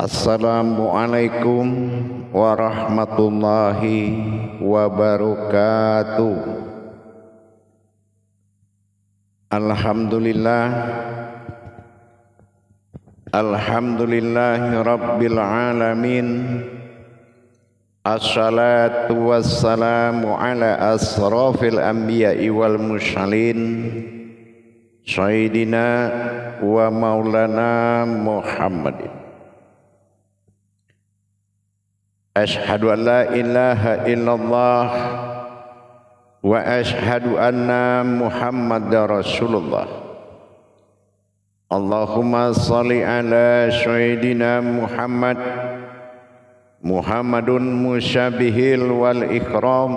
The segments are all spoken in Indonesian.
Assalamualaikum warahmatullahi wabarakatuh. Alhamdulillahi rabbil alamin. Assalatu wassalamu ala asrafil anbiya'i wal mursalin Sayyidina wa maulana Muhammadin. Ashhadu an la ilaha illallah wa ashhadu anna Muhammadar Rasulullah. Allahumma salli ala Sayyidina Muhammadun musyabihil wal ikram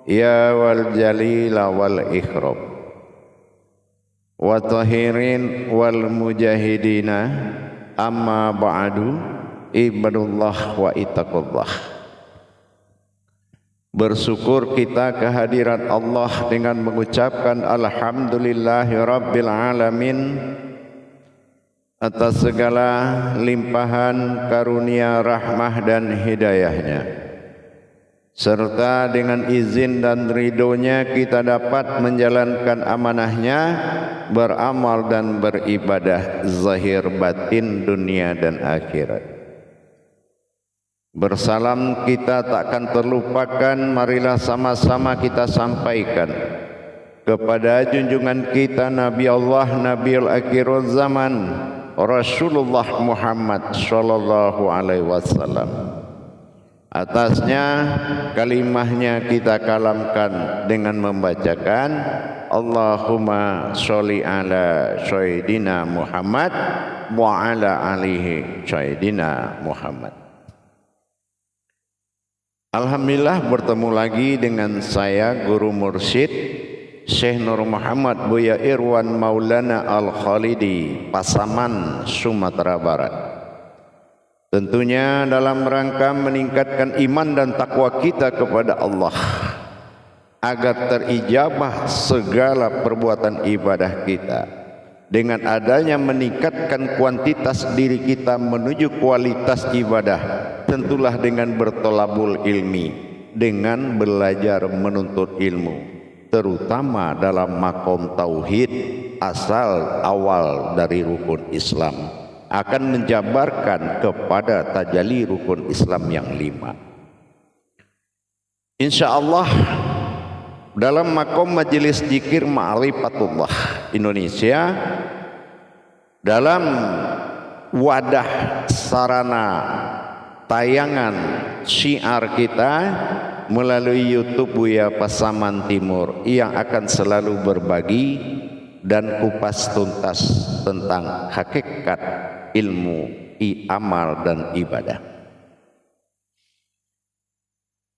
ya wal jalila wal ikram wa tahirin wal mujahidina amma ba'du. Ibadullah wa ittaqullah. Bersyukur kita kehadiran Allah dengan mengucapkan alhamdulillahi rabbil alamin atas segala limpahan karunia rahmah dan hidayahnya, serta dengan izin dan ridhonya kita dapat menjalankan amanahnya, beramal dan beribadah zahir batin dunia dan akhirat. Bersalam kita takkan terlupakan, marilah sama-sama kita sampaikan kepada junjungan kita Nabi Allah Nabiul Akhirul Zaman Rasulullah Muhammad sallallahu alaihi wasallam. Atasnya kalimahnya kita kalamkan dengan membacakan Allahumma sholli ala Sayyidina Muhammad wa ala alihi Sayyidina Muhammad. Alhamdulillah bertemu lagi dengan saya Guru Mursyid Syekh Nur Muhammad Buya Irwan Maulana Al-Khalidi, Pasaman, Sumatera Barat. Tentunya dalam rangka meningkatkan iman dan takwa kita kepada Allah agar terijabah segala perbuatan ibadah kita. Dengan adanya meningkatkan kuantitas diri kita menuju kualitas ibadah, tentulah dengan bertolabul ilmi, dengan belajar menuntut ilmu, terutama dalam makom tauhid asal awal dari rukun Islam, akan menjabarkan kepada tajalli rukun Islam yang 5. Insyaallah dalam makom majelis zikir Ma'rifatullah Indonesia, dalam wadah sarana tayangan syiar kita melalui YouTube Buya Pasaman Timur yang akan selalu berbagi dan kupas tuntas tentang hakikat ilmu, amal dan ibadah.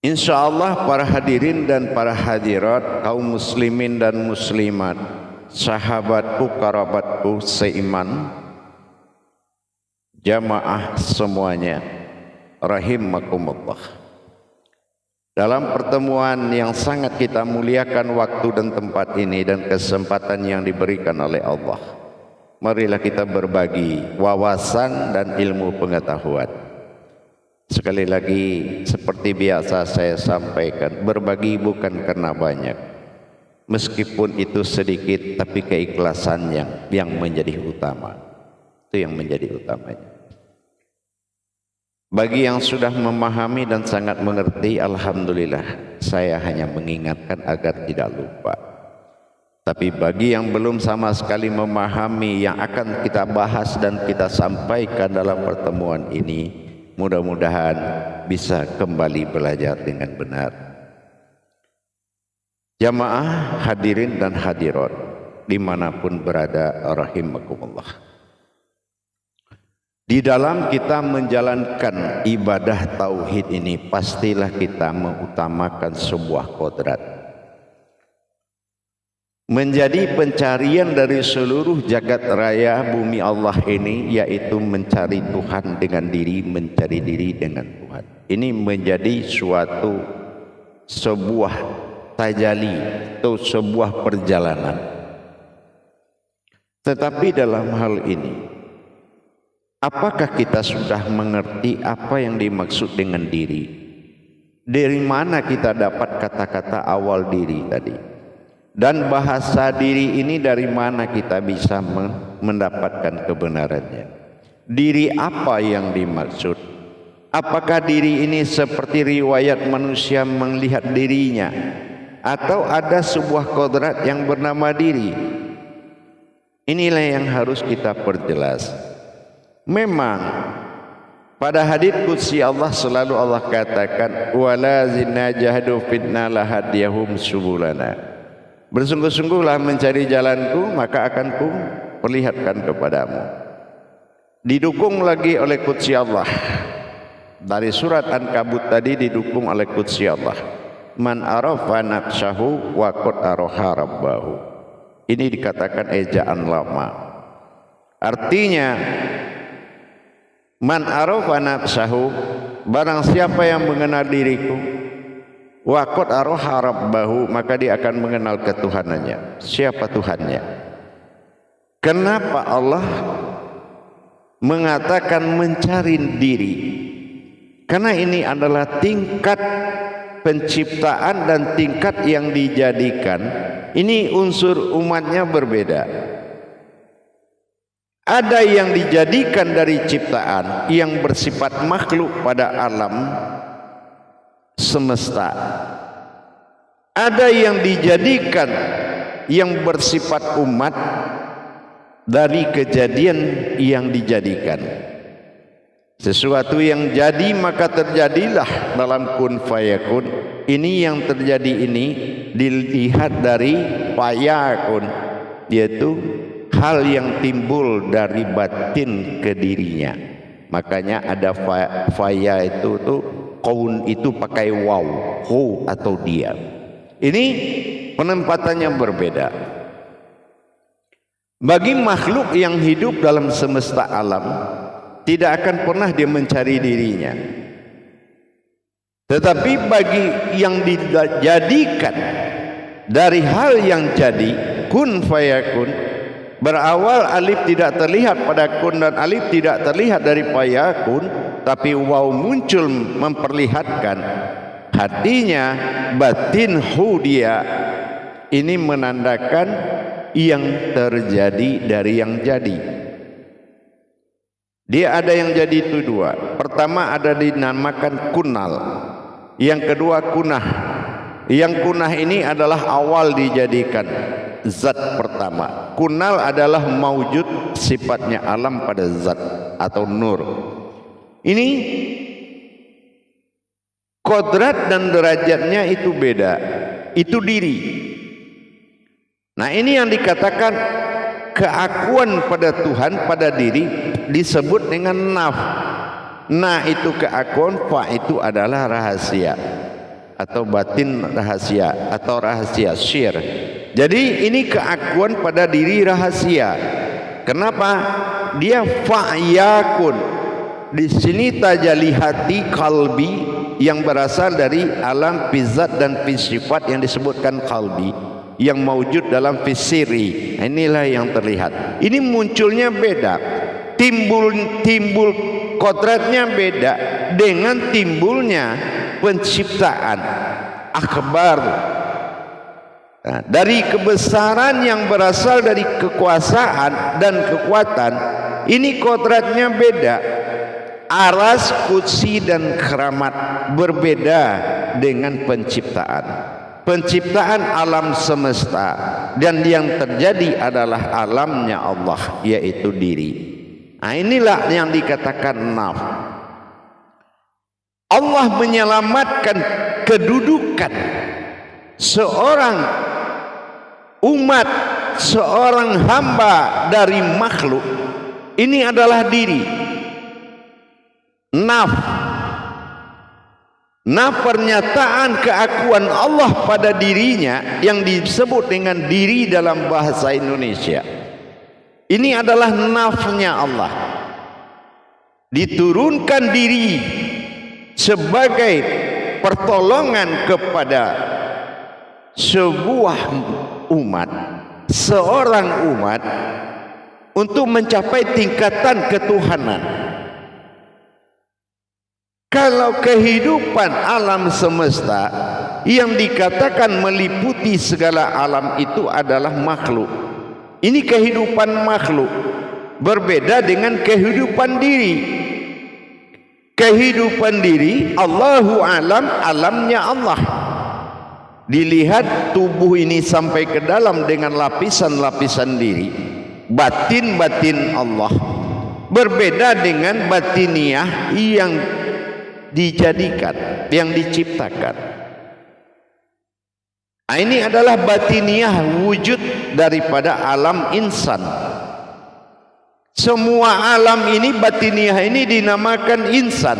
Insyaallah para hadirin dan para hadirat, kaum muslimin dan muslimat, sahabatku, kerabatku seiman, jamaah semuanya, rahimakumullah. Dalam pertemuan yang sangat kita muliakan waktu dan tempat ini dan kesempatan yang diberikan oleh Allah, marilah kita berbagi wawasan dan ilmu pengetahuan. Sekali lagi, seperti biasa saya sampaikan, berbagi bukan karena banyak, meskipun itu sedikit, tapi keikhlasan yang menjadi utama. Itu yang menjadi utamanya. Bagi yang sudah memahami dan sangat mengerti, alhamdulillah, saya hanya mengingatkan agar tidak lupa. Tapi bagi yang belum sama sekali memahami yang akan kita bahas dan kita sampaikan dalam pertemuan ini, mudah-mudahan bisa kembali belajar dengan benar. Jamaah hadirin dan hadirat dimanapun berada, rahimakumullah. Di dalam kita menjalankan ibadah tauhid ini, pastilah kita mengutamakan sebuah kodrat. Menjadi pencarian dari seluruh jagat raya bumi Allah ini, yaitu mencari Tuhan dengan diri, mencari diri dengan Tuhan. Ini menjadi sebuah tajalli atau sebuah perjalanan. Tetapi dalam hal ini apakah kita sudah mengerti apa yang dimaksud dengan diri? Dari mana kita dapat kata-kata awal diri tadi? Dan bahasa diri ini dari mana kita bisa mendapatkan kebenarannya? Diri apa yang dimaksud? Apakah diri ini seperti riwayat manusia melihat dirinya, atau ada sebuah kodrat yang bernama diri? Inilah yang harus kita perjelas. Memang pada hadits qudsi Allah selalu Allah katakan, wala zinna jahadu fitna lahadiyahum subulana. Bersungguh-sungguhlah mencari jalanku, maka akan ku perlihatkan kepadamu. Didukung lagi oleh qudsi Allah. Dari surat Ankabut tadi didukung oleh qudsi Allah. Man arafa nafsahu wa qad araha rabbahu. Ini dikatakan ejaan lama. Artinya, man arafa nafsahu, barang siapa yang mengenal diriku, wa qad araha rabbahu, maka dia akan mengenal ketuhanannya. Siapa Tuhannya? Kenapa Allah mengatakan mencari diri? Karena ini adalah tingkat penciptaan dan tingkat yang dijadikan. Ini unsur umatnya berbeda. Ada yang dijadikan dari ciptaan yang bersifat makhluk pada alam semesta. Ada yang dijadikan yang bersifat umat dari kejadian yang dijadikan. Sesuatu yang jadi maka terjadilah dalam kun fayakun. Ini yang terjadi ini dilihat dari fayakun, yaitu hal yang timbul dari batin ke dirinya. Makanya ada faya itu tuh kaun itu pakai waw, hu atau dia. Ini penempatannya berbeda. Bagi makhluk yang hidup dalam semesta alam, tidak akan pernah dia mencari dirinya. Tetapi bagi yang dijadikan dari hal yang jadi, kun fayakun, berawal alif tidak terlihat pada kun dan alif tidak terlihat dari fayakun, tapi waw muncul memperlihatkan hatinya batin hu dia. Ini menandakan yang terjadi dari yang jadi. Dia ada yang jadi itu dua. Pertama ada dinamakan kunal, yang kedua kunah. Yang kunah ini adalah awal dijadikan zat pertama. Kunal adalah maujud, sifatnya alam pada zat atau nur. Ini kodrat dan derajatnya itu beda. Itu diri. Nah, ini yang dikatakan keakuan pada Tuhan, pada diri disebut dengan naf. Nah, itu keakuan, fa itu adalah rahasia atau batin rahasia atau rahasia syir. Jadi ini keakuan pada diri rahasia. Kenapa? Dia fa'yakun. Di sini tajalli hati kalbi yang berasal dari alam fizat dan fisifat yang disebutkan kalbi, yang mewujud dalam fisiri. Inilah yang terlihat. Ini munculnya beda. Timbul kodratnya beda dengan timbulnya penciptaan akbar. Nah, dari kebesaran yang berasal dari kekuasaan dan kekuatan, ini kodratnya beda. Aras, kutsi dan keramat berbeda dengan penciptaan. Penciptaan alam semesta dan yang terjadi adalah alamnya Allah, yaitu diri. Nah, inilah yang dikatakan naf. Allah menyelamatkan kedudukan seorang umat, seorang hamba dari makhluk. Ini adalah diri. Naf. Nah, pernyataan keakuan Allah pada dirinya yang disebut dengan diri dalam bahasa Indonesia, ini adalah nafnya Allah. Diturunkan diri sebagai pertolongan kepada sebuah umat, seorang umat untuk mencapai tingkatan ketuhanan. Kalau kehidupan alam semesta yang dikatakan meliputi segala alam itu adalah makhluk. Ini kehidupan makhluk, berbeda dengan kehidupan diri. Kehidupan diri, Allahu alam, alamnya Allah. Dilihat tubuh ini sampai ke dalam dengan lapisan-lapisan diri, batin-batin Allah. Berbeda dengan batiniah yang dijadikan, yang diciptakan. Ini adalah batiniah, wujud daripada alam insan. Semua alam ini, batiniah ini dinamakan insan.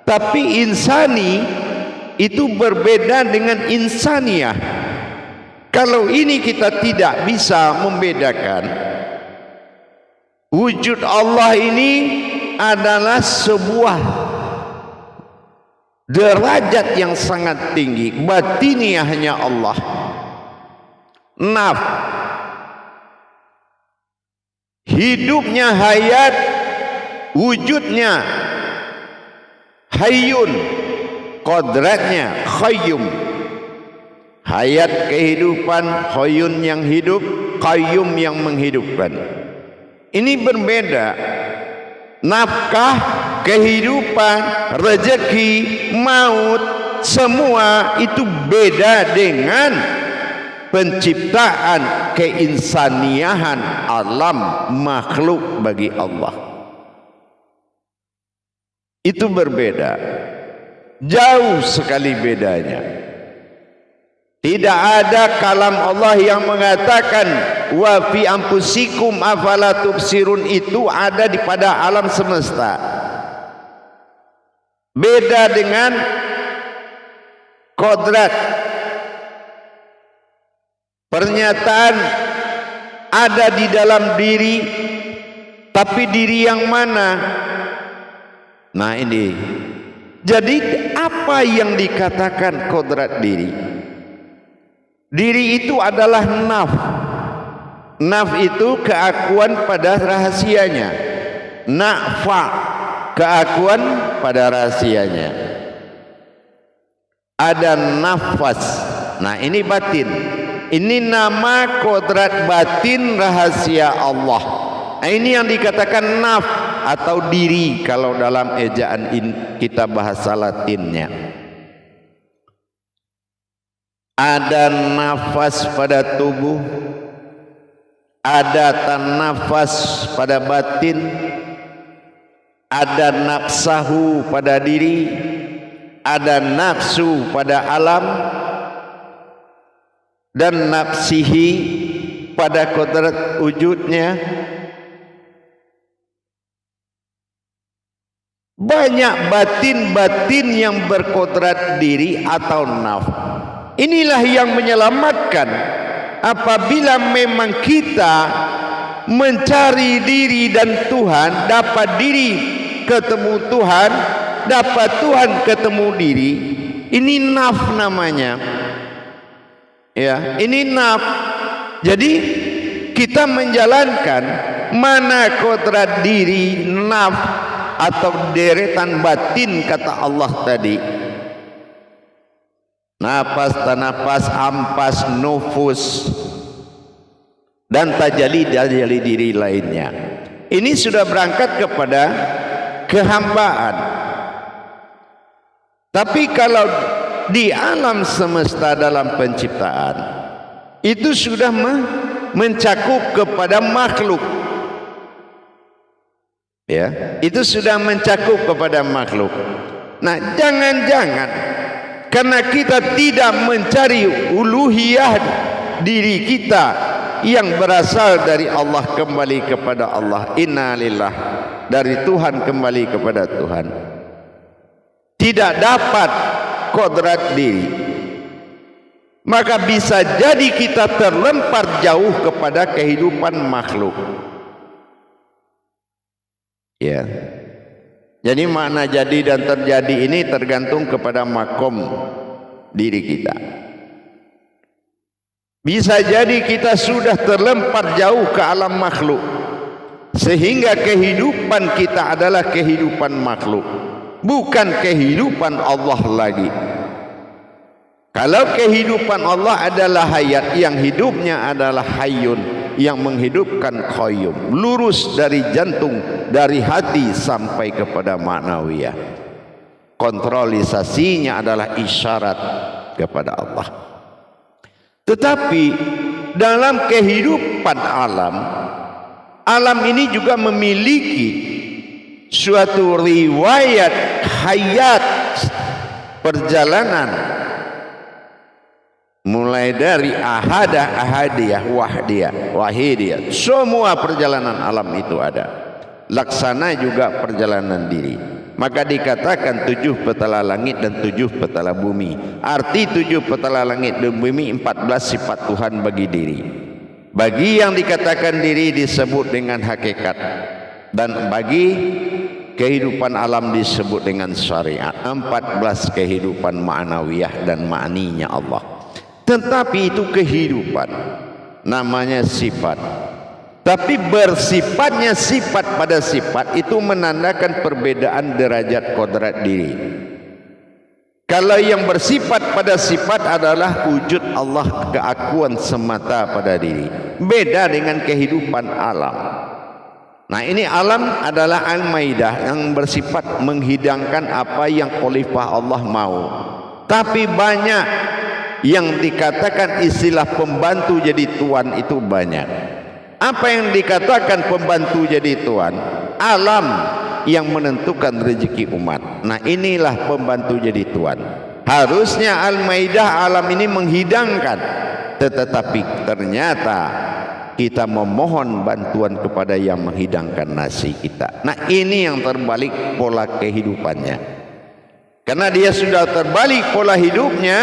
Tapi insani itu berbeda dengan insaniah. Kalau ini kita tidak bisa membedakan, wujud Allah ini adalah sebuah derajat yang sangat tinggi. Batiniahnya Allah, naf, hidupnya hayat, wujudnya hayyun, kodratnya qayyum. Hayat kehidupan, hayyun yang hidup, qayyum yang menghidupkan. Ini berbeda. Nafkah, kehidupan, rezeki, maut, semua itu beda dengan penciptaan, keinsaniahan alam makhluk bagi Allah. Itu berbeda, jauh sekali bedanya. Tidak ada kalam Allah yang mengatakan wa fi anfusikum afala tubsirun, itu ada di pada alam semesta. Beda dengan kodrat, pernyataan ada di dalam diri, tapi diri yang mana? Nah ini, jadi apa yang dikatakan kodrat diri? Diri itu adalah naf. Naf itu keakuan pada rahasianya. Na'fa, keakuan pada rahasianya. Ada nafas. Nah ini batin. Ini nama kodrat batin rahasia Allah. Nah, ini yang dikatakan naf atau diri kalau dalam ejaan kita bahasa Latinnya. Ada nafas pada tubuh, ada nafas pada batin, ada nafsahu pada diri, ada nafsu pada alam, dan nafsihi pada kodrat wujudnya. Banyak batin-batin yang berkodrat diri atau naf. Inilah yang menyelamatkan apabila memang kita mencari diri dan Tuhan, dapat diri ketemu Tuhan, dapat Tuhan ketemu diri. Ini naf namanya. Ya, ini naf. Jadi kita menjalankan mana kodrat diri, naf atau deretan batin kata Allah tadi. Nafas, tanafas, ampas, nufus, dan tajali diri lainnya. Ini sudah berangkat kepada kehambaan. Tapi kalau di alam semesta dalam penciptaan, itu sudah mencakup kepada makhluk. Ya, itu sudah mencakup kepada makhluk. Nah, jangan-jangan karena kita tidak mencari uluhiyah diri kita yang berasal dari Allah kembali kepada Allah. Inna lillah, dari Tuhan kembali kepada Tuhan. Tidak dapat kodrat diri, maka bisa jadi kita terlempar jauh kepada kehidupan makhluk. Ya. Jadi makna jadi dan terjadi ini tergantung kepada makom diri kita. Bisa jadi kita sudah terlempar jauh ke alam makhluk, sehingga kehidupan kita adalah kehidupan makhluk, bukan kehidupan Allah lagi. Kalau kehidupan Allah adalah hayat, yang hidupnya adalah hayyun, yang menghidupkan qayyum, lurus dari jantung, dari hati sampai kepada ma'nawiyah. Kontrolisasinya adalah isyarat kepada Allah. Tetapi dalam kehidupan alam ini juga memiliki suatu riwayat hayat perjalanan, mulai dari ahadah, ahadiyah, wahidiyah. Semua perjalanan alam itu ada. Laksana juga perjalanan diri. Maka dikatakan 7 petala langit dan 7 petala bumi. Arti 7 petala langit dan bumi, 14 sifat Tuhan bagi diri. Bagi yang dikatakan diri disebut dengan hakikat, dan bagi kehidupan alam disebut dengan syariat. 14 kehidupan ma'nawiyah dan ma'ninya Allah. Tetapi itu kehidupan, namanya sifat. Tapi bersifatnya sifat pada sifat itu menandakan perbedaan derajat kodrat diri. Kalau yang bersifat pada sifat adalah wujud Allah, keakuan semata pada diri, beda dengan kehidupan alam. Nah, ini alam adalah al-maidah yang bersifat menghidangkan apa yang khalifah Allah mau. Tapi banyak yang dikatakan istilah pembantu jadi tuan itu banyak. Apa yang dikatakan pembantu jadi tuan? Alam yang menentukan rezeki umat. Nah, inilah pembantu jadi tuan. Harusnya al-maidah alam ini menghidangkan, tetapi ternyata kita memohon bantuan kepada yang menghidangkan nasi kita. Nah, ini yang terbalik pola kehidupannya. Karena dia sudah terbalik pola hidupnya,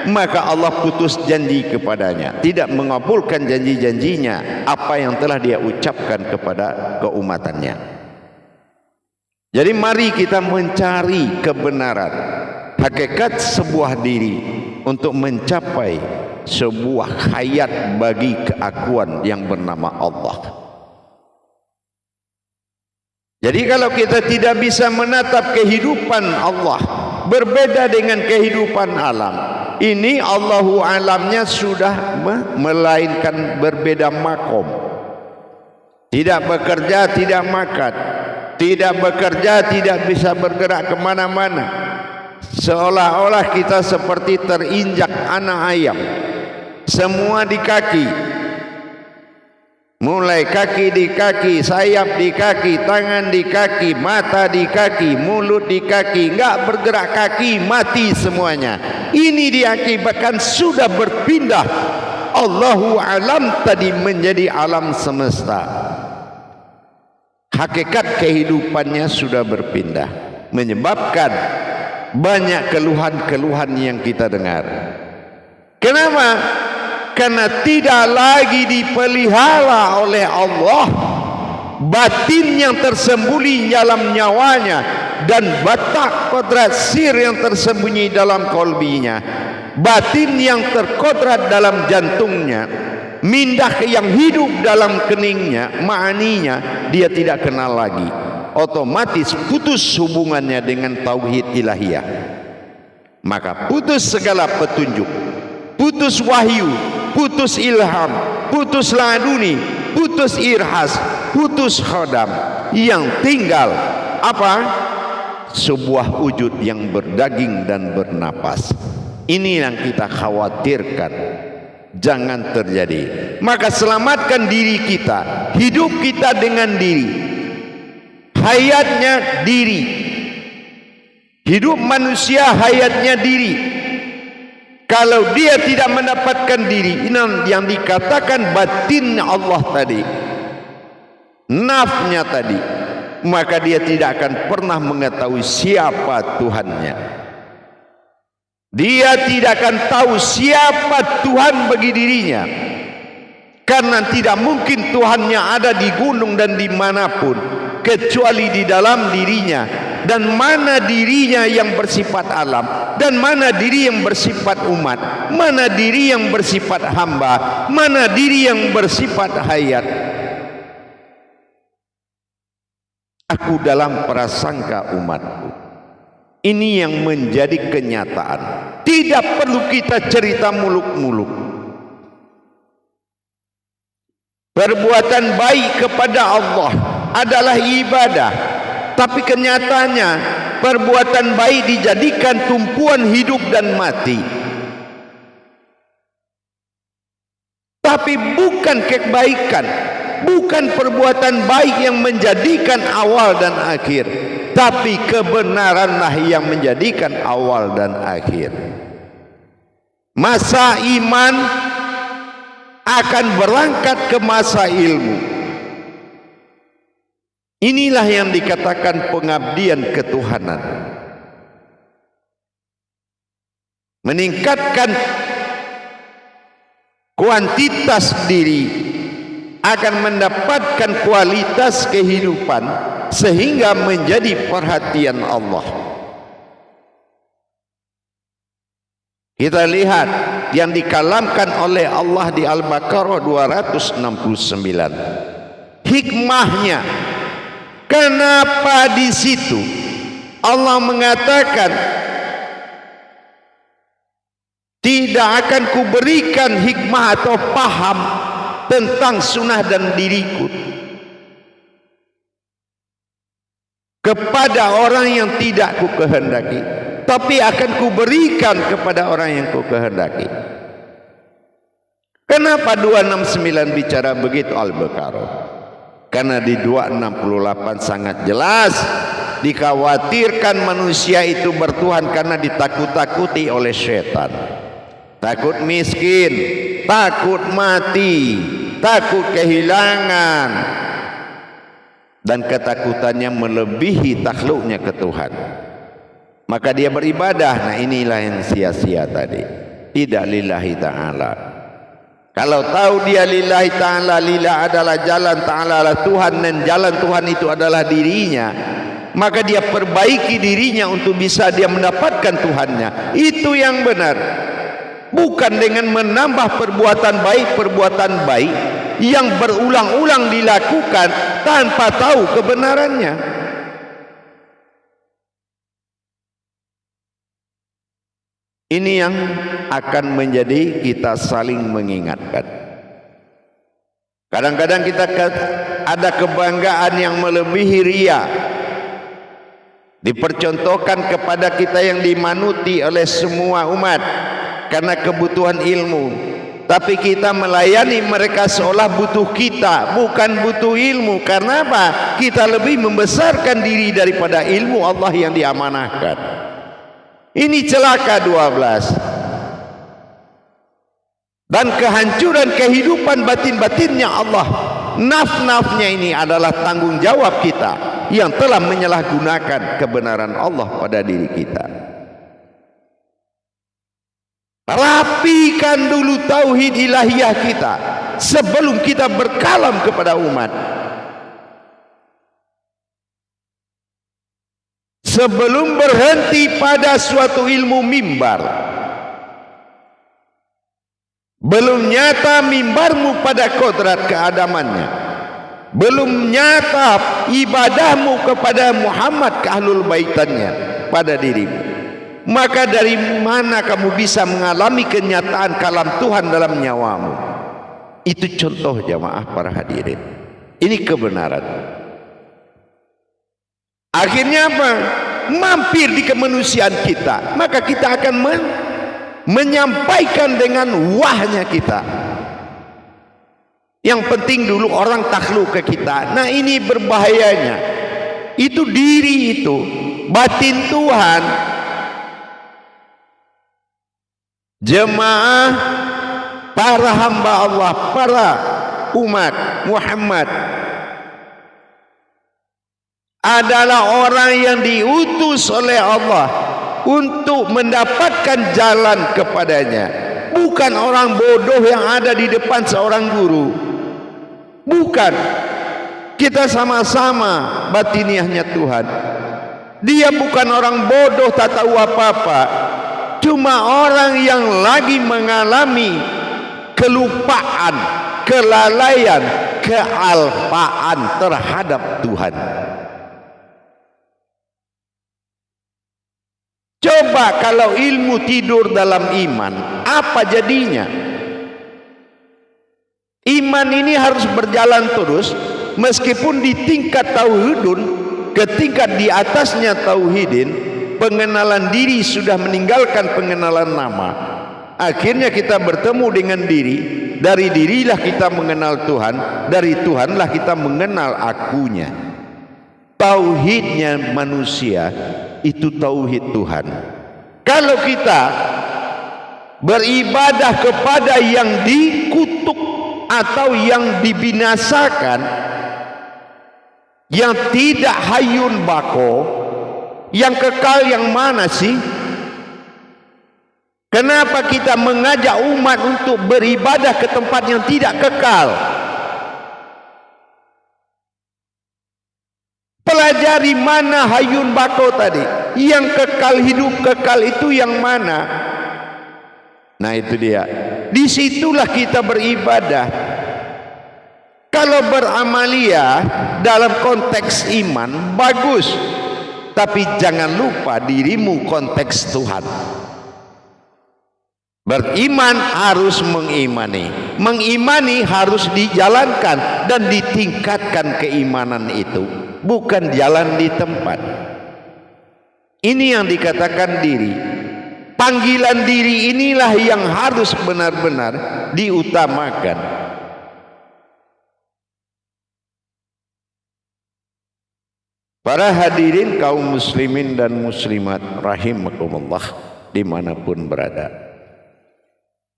maka Allah putus janji kepadanya, tidak mengabulkan janji-janjinya, apa yang telah dia ucapkan kepada keumatannya. Jadi mari kita mencari kebenaran, hakikat sebuah diri untuk mencapai sebuah hayat bagi keakuan yang bernama Allah. Jadi kalau kita tidak bisa menatap kehidupan Allah berbeda dengan kehidupan alam, ini Allahu alamnya sudah melainkan berbeda makom. Tidak bekerja, tidak makan. Tidak bekerja, tidak bisa bergerak kemana-mana. Seolah-olah kita seperti terinjak anak ayam. Semua di kaki. Mulai kaki di kaki, sayap di kaki, tangan di kaki, mata di kaki, mulut di kaki, enggak bergerak kaki, mati semuanya. Ini diakibatkan sudah berpindah. Allahu alam tadi menjadi alam semesta. Hakikat kehidupannya sudah berpindah, menyebabkan banyak keluhan-keluhan yang kita dengar. Kenapa? Karena tidak lagi dipelihara oleh Allah batin yang tersembunyi dalam nyawanya dan batak kodrat sir yang tersembunyi dalam kolbinya, batin yang terkodrat dalam jantungnya, mindah yang hidup dalam keningnya, ma'aninya dia tidak kenal lagi. Otomatis putus hubungannya dengan tauhid ilahiyah, maka putus segala petunjuk, putus wahyu, putus ilham, putus laduni, putus irhas, putus khodam. Yang tinggal apa? Sebuah wujud yang berdaging dan bernapas. Ini yang kita khawatirkan jangan terjadi. Maka selamatkan diri kita, hidup kita dengan diri, hayatnya diri. Hidup manusia hayatnya diri. Kalau dia tidak mendapatkan diri, ini yang dikatakan batinnya Allah tadi, nafnya tadi, maka dia tidak akan pernah mengetahui siapa Tuhannya. Dia tidak akan tahu siapa Tuhan bagi dirinya, karena tidak mungkin Tuhannya ada di gunung dan dimanapun, kecuali di dalam dirinya, dan mana dirinya yang bersifat alam, dan mana diri yang bersifat umat, mana diri yang bersifat hamba, mana diri yang bersifat hayat. Aku dalam prasangka umatku. Ini yang menjadi kenyataan. Tidak perlu kita cerita muluk-muluk. Perbuatan baik kepada Allah adalah ibadah, tapi kenyataannya perbuatan baik dijadikan tumpuan hidup dan mati. Tapi bukan kebaikan, bukan perbuatan baik yang menjadikan awal dan akhir, tapi kebenaranlah yang menjadikan awal dan akhir. Masa iman akan berangkat ke masa ilmu. Inilah yang dikatakan pengabdian ketuhanan. Meningkatkan kuantitas diri akan mendapatkan kualitas kehidupan sehingga menjadi perhatian Allah. Kita lihat yang dikalamkan oleh Allah di Al-Baqarah 269. Hikmahnya, kenapa di situ Allah mengatakan tidak akan kuberikan hikmah atau paham tentang sunnah dan diriku kepada orang yang tidak ku kehendaki, tapi akan kuberikan kepada orang yang ku kehendaki. Kenapa 269 bicara begitu Al-Baqarah? Karena di 268 sangat jelas dikhawatirkan manusia itu bertuhan karena ditakut-takuti oleh setan. Takut miskin, takut mati, takut kehilangan, dan ketakutannya melebihi takluknya ke Tuhan. Maka dia beribadah. Nah, inilah yang sia-sia tadi. Tidak lillahi ta'ala. Kalau tahu dia lillahi ta'ala, lillah adalah jalan, ta'ala adalah Tuhan, dan jalan Tuhan itu adalah dirinya, maka dia perbaiki dirinya untuk bisa dia mendapatkan Tuhannya. Itu yang benar. Bukan dengan menambah perbuatan baik yang berulang-ulang dilakukan tanpa tahu kebenarannya. Ini yang akan menjadi kita saling mengingatkan. Kadang-kadang kita ada kebanggaan yang melebihi ria, dipercontohkan kepada kita yang dimanuti oleh semua umat karena kebutuhan ilmu, tapi kita melayani mereka seolah butuh kita, bukan butuh ilmu. Karena apa? Kita lebih membesarkan diri daripada ilmu Allah yang diamanahkan. Ini celaka 12. Dan kehancuran kehidupan batin-batinnya Allah, naf-nafnya ini adalah tanggung jawab kita yang telah menyalahgunakan kebenaran Allah pada diri kita. Rapikan dulu tauhid ilahiyah kita sebelum kita berkalam kepada umat. Sebelum berhenti pada suatu ilmu mimbar, belum nyata mimbarmu pada kodrat keadamannya, belum nyata ibadahmu kepada Muhammad ke ahlul baitannya pada dirimu, maka dari mana kamu bisa mengalami kenyataan kalam Tuhan dalam nyawamu? Itu contoh jamaah para hadirin. Ini kebenaran. Akhirnya apa? Mampir di kemanusiaan kita, maka kita akan menyampaikan dengan wahnya kita. Yang penting dulu orang takluk ke kita. Nah, ini berbahayanya. Itu diri itu, batin Tuhan. Jemaah, para hamba Allah, para umat Muhammad adalah orang yang diutus oleh Allah untuk mendapatkan jalan kepadanya, bukan orang bodoh yang ada di depan seorang guru. Bukan. Kita sama-sama batiniahnya Tuhan. Dia bukan orang bodoh tak tahu apa-apa, cuma orang yang lagi mengalami kelupaan, kelalaian, kealpaan terhadap Tuhan. Coba kalau ilmu tidur dalam iman, apa jadinya? Iman ini harus berjalan terus, meskipun di tingkat tauhidun, ke tingkat di atasnya tauhidin, pengenalan diri sudah meninggalkan pengenalan nama. Akhirnya kita bertemu dengan diri, dari dirilah kita mengenal Tuhan, dari Tuhanlah kita mengenal akunya. Tauhidnya manusia itu tauhid Tuhan. Kalau kita beribadah kepada yang dikutuk atau yang dibinasakan, yang tidak hayyun bako, yang kekal yang mana sih? Kenapa kita mengajak umat untuk beribadah ke tempat yang tidak kekal? Pelajari mana hayyun bako tadi. Yang kekal, hidup kekal itu yang mana? Nah itu dia. Disitulah kita beribadah. Kalau beramalia dalam konteks iman bagus, tapi jangan lupa dirimu konteks Tuhan. Beriman harus mengimani, mengimani harus dijalankan dan ditingkatkan keimanan itu, bukan jalan di tempat. Ini yang dikatakan diri. Panggilan diri inilah yang harus benar-benar diutamakan. Para hadirin kaum muslimin dan muslimat rahimakumullah dimanapun berada,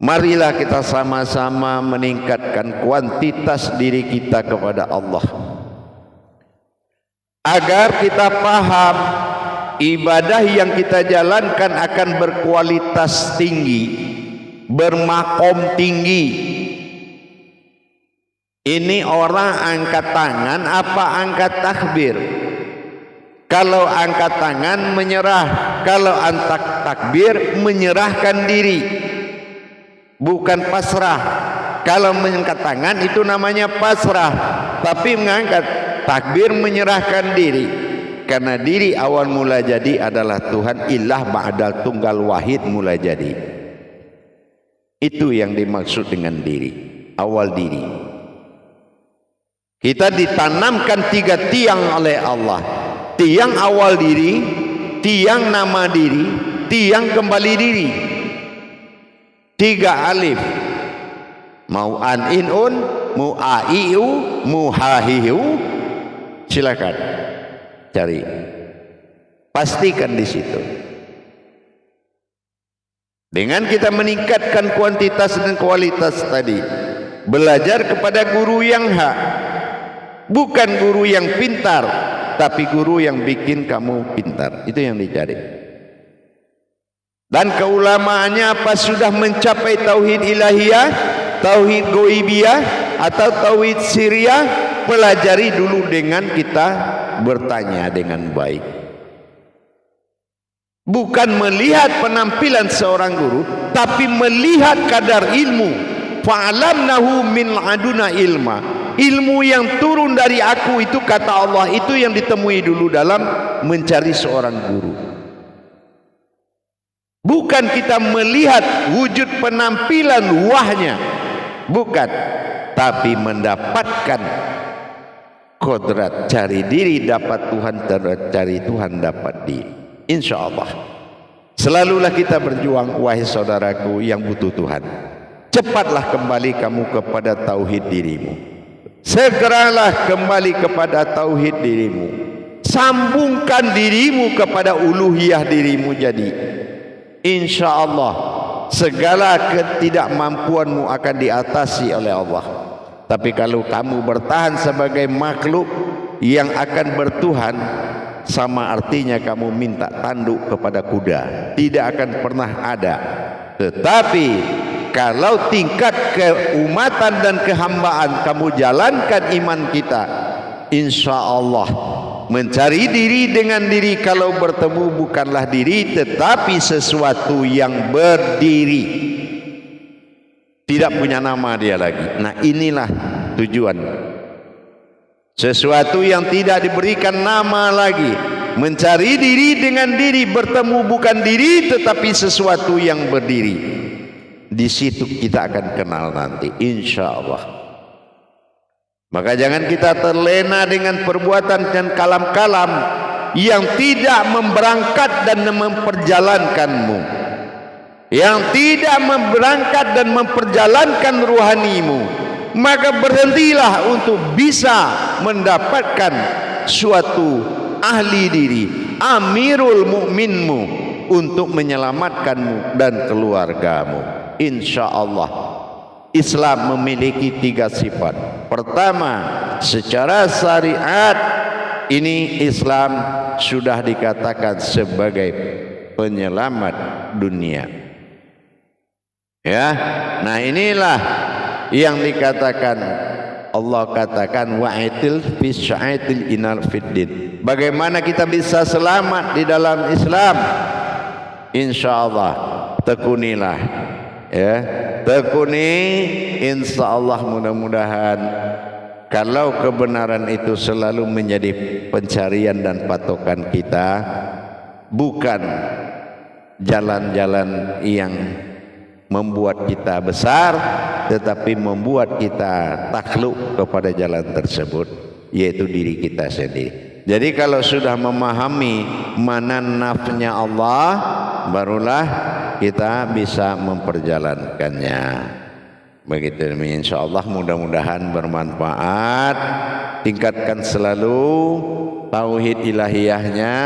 marilah kita sama-sama meningkatkan kuantitas diri kita kepada Allah, agar kita paham ibadah yang kita jalankan akan berkualitas tinggi, bermakom tinggi. Ini orang angkat tangan apa angkat takbir? Kalau angkat tangan menyerah, kalau angkat takbir menyerahkan diri, bukan pasrah. Kalau mengangkat tangan itu namanya pasrah, tapi mengangkat takbir menyerahkan diri. Karena diri awal mula jadi adalah Tuhan, ilah ba'dal tunggal wahid mula jadi. Itu yang dimaksud dengan diri, awal diri. Kita ditanamkan 3 tiang oleh Allah. Tiang awal diri, tiang nama diri, tiang kembali diri. 3 alif. Mau an in un, mu a i u, mu ha hi hu. Silakan cari. Pastikan di situ. Dengan kita meningkatkan kuantitas dan kualitas tadi, belajar kepada guru yang hak, bukan guru yang pintar, tapi guru yang bikin kamu pintar. Itu yang dicari. Dan keulamaannya apa? Sudah mencapai tauhid ilahiyah, tauhid goibiyah, atau tauhid siriyah? Pelajari dulu dengan kita bertanya dengan baik. Bukan melihat penampilan seorang guru, tapi melihat kadar ilmu. Fa'alamnahu min laduna ilma. Ilmu yang turun dari aku itu, kata Allah, itu yang ditemui dulu dalam mencari seorang guru. Bukan kita melihat wujud penampilan wahnya, bukan, tapi mendapatkan kodrat. Cari diri dapat Tuhan, cari Tuhan dapat diri. Insya Allah selalulah kita berjuang, wahai saudaraku yang butuh Tuhan. Cepatlah kembali kamu kepada tauhid dirimu. Segeralah kembali kepada tauhid dirimu. Sambungkan dirimu kepada uluhiyah dirimu. Jadi insya Allah segala ketidakmampuanmu akan diatasi oleh Allah. Tapi kalau kamu bertahan sebagai makhluk yang akan bertuhan, sama artinya kamu minta tanduk kepada kuda, tidak akan pernah ada. Tetapi kalau tingkat keumatan dan kehambaan kamu jalankan iman kita, insya Allah Mencari diri dengan diri, kalau bertemu bukanlah diri tetapi sesuatu yang berdiri, tidak punya nama dia lagi. Nah, inilah tujuan. Sesuatu yang tidak diberikan nama lagi. Mencari diri dengan diri, bertemu bukan diri tetapi sesuatu yang berdiri. Di situ kita akan kenal nanti, insya Allah. Maka jangan kita terlena dengan perbuatan dan kalam-kalam yang tidak memberangkat dan memperjalankanmu, yang tidak memberangkat dan memperjalankan ruhanimu. Maka berhentilah untuk bisa mendapatkan suatu ahli diri, amirul mukminmu, untuk menyelamatkanmu dan keluargamu. Insya Allah Islam memiliki 3 sifat. Pertama, secara syariat ini Islam sudah dikatakan sebagai penyelamat dunia. Ya, nah inilah yang dikatakan, Allah katakan wa'atil fi sya'atil inal fiddin. Bagaimana kita bisa selamat di dalam Islam? Insyaallah tekunilah, ya, tekuni, insyaallah mudah-mudahan kalau kebenaran itu selalu menjadi pencarian dan patokan kita, bukan jalan-jalan yang membuat kita besar, tetapi membuat kita takluk kepada jalan tersebut, yaitu diri kita sendiri. Jadi kalau sudah memahami mana nafnya Allah, barulah kita bisa memperjalankannya. Begitu, insyaallah mudah-mudahan bermanfaat. Tingkatkan selalu tauhid ilahiyahnya,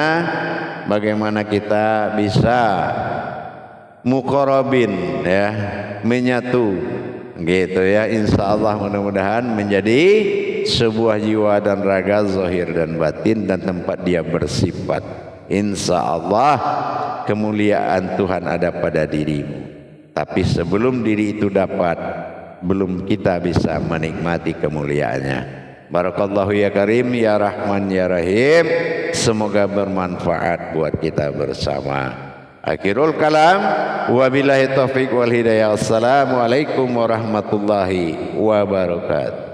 bagaimana kita bisa muqarrabin, ya, menyatu gitu ya. Insyaallah mudah-mudahan menjadi sebuah jiwa dan raga, zahir dan batin, dan tempat dia bersifat. Insyaallah kemuliaan Tuhan ada pada dirimu. Tapi sebelum diri itu dapat, belum kita bisa menikmati kemuliaannya. Barakallahu ya karim, ya rahman, ya rahim. Semoga bermanfaat buat kita bersama. Akhirul kalam, wabillahi taufiq wal hidayah. Assalamualaikum warahmatullahi wabarakatuh.